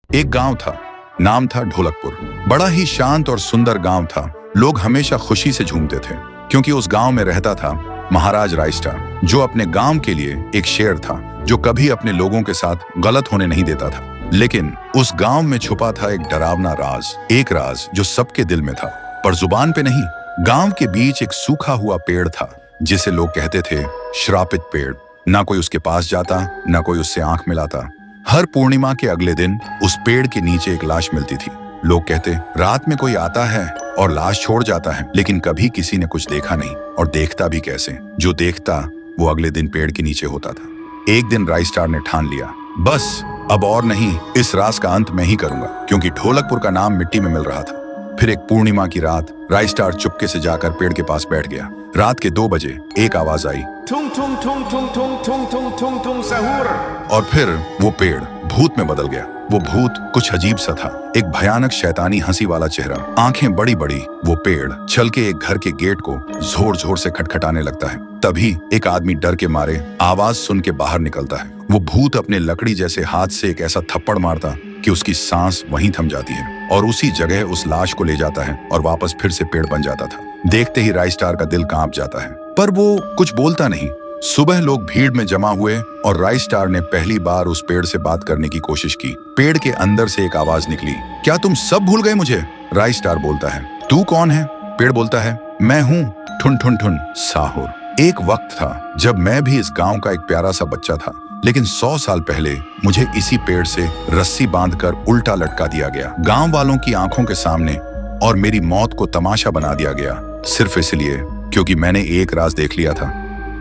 एक गांव था, नाम था ढोलकपुर। बड़ा ही शांत और सुंदर गांव था। लोग हमेशा खुशी से झूमते थे क्योंकि उस गांव में रहता था महाराज रायस्टार, जो अपने गांव के लिए एक शेर था, जो कभी अपने लोगों के साथ गलत होने नहीं देता था। लेकिन उस गांव में छुपा था एक डरावना राज, एक राज जो सबके दिल में था पर जुबान पे नहीं। गांव के बीच एक सूखा हुआ पेड़ था जिसे लोग कहते थे श्रापित पेड़। ना कोई उसके पास जाता, ना कोई उससे आंख मिलाता। हर पूर्णिमा के अगले दिन उस पेड़ के नीचे एक लाश मिलती थी। लोग कहते, रात में कोई आता है और लाश छोड़ जाता है, लेकिन कभी किसी ने कुछ देखा नहीं, और देखता भी कैसे। जो देखता वो अगले दिन पेड़ के नीचे होता था। एक दिन रायस्टार ने ठान लिया, बस अब और नहीं, इस राज का अंत मैं ही करूंगा, क्योंकि ढोलकपुर का नाम मिट्टी में मिल रहा था। फिर एक पूर्णिमा की रात रायस्टार चुपके से जाकर पेड़ के पास बैठ गया। रात के 2 बजे एक आवाज आई, थुंग थुंग थुंग थुंग थुंग थुंग थुंग थुंग थुंग सहूर। और फिर वो पेड़ भूत में बदल गया। वो भूत कुछ अजीब सा था, एक भयानक शैतानी हंसी वाला चेहरा, आंखें बड़ी बड़ी। वो पेड़ चल के एक घर के गेट को जोर जोर से खटखटाने लगता है। तभी एक आदमी डर के मारे आवाज सुन के बाहर निकलता है। वो भूत अपने लकड़ी जैसे हाथ से एक ऐसा थप्पड़ मारता कि उसकी सांस वहीं थम जाती है, और उसी जगह उस लाश को ले जाता है और वापस फिर से पेड़ बन जाता था। देखते ही रायस्टार का दिल कांप जाता है, पर वो कुछ बोलता नहीं। सुबह लोग भीड़ में जमा हुए और रायस्टार ने पहली बार उस पेड़ से बात करने की कोशिश की। पेड़ के अंदर से एक आवाज निकली, क्या तुम सब भूल गए मुझे? रायस्टार बोलता है, तू कौन है? पेड़ बोलता है, मैं हूँ ठुन ठुन ठुन साहुर। एक वक्त था जब मैं भी इस गांव का एक प्यारा सा बच्चा था, लेकिन 100 साल पहले मुझे इसी पेड़ से रस्सी बांधकर उल्टा लटका दिया गया, गांव वालों की आंखों के सामने, और मेरी मौत को तमाशा बना दिया गया, सिर्फ इसलिए क्योंकि मैंने एक राज देख लिया था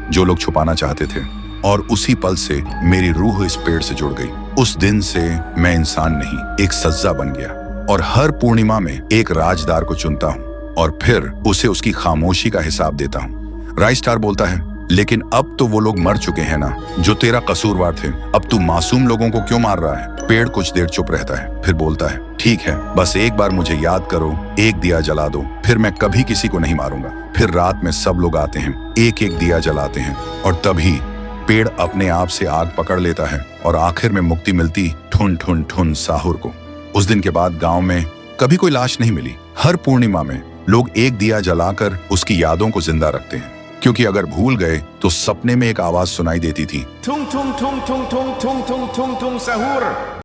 जो लोग छुपाना चाहते थे। और उसी पल से मेरी रूह इस पेड़ से जुड़ गई। उस दिन से मैं इंसान नहीं, एक सज्जा बन गया, और हर पूर्णिमा में एक राजदार को चुनता हूँ और फिर उसे उसकी खामोशी का हिसाब देता हूँ। रायस्टार बोलता है, लेकिन अब तो वो लोग मर चुके हैं ना, जो तेरा कसूरवार थे। अब तू मासूम लोगों को क्यों मार रहा है? पेड़ कुछ देर चुप रहता है, फिर बोलता है, ठीक है, बस एक बार मुझे याद करो, एक दिया जला दो, फिर मैं कभी किसी को नहीं मारूंगा। फिर रात में सब लोग आते हैं, एक एक दिया जलाते हैं, और तभी पेड़ अपने आप से आग पकड़ लेता है, और आखिर में मुक्ति मिलती ठुन ठुन ठुन साहुर को। उस दिन के बाद गांव में कभी कोई लाश नहीं मिली। हर पूर्णिमा में लोग एक दिया जलाकर उसकी यादों को जिंदा रखते हैं, क्योंकि अगर भूल गए तो सपने में एक आवाज सुनाई देती थी, थुंग थुंग थुंग थुंग थुंग थुंग थुंग थुंग थुंग सहूर।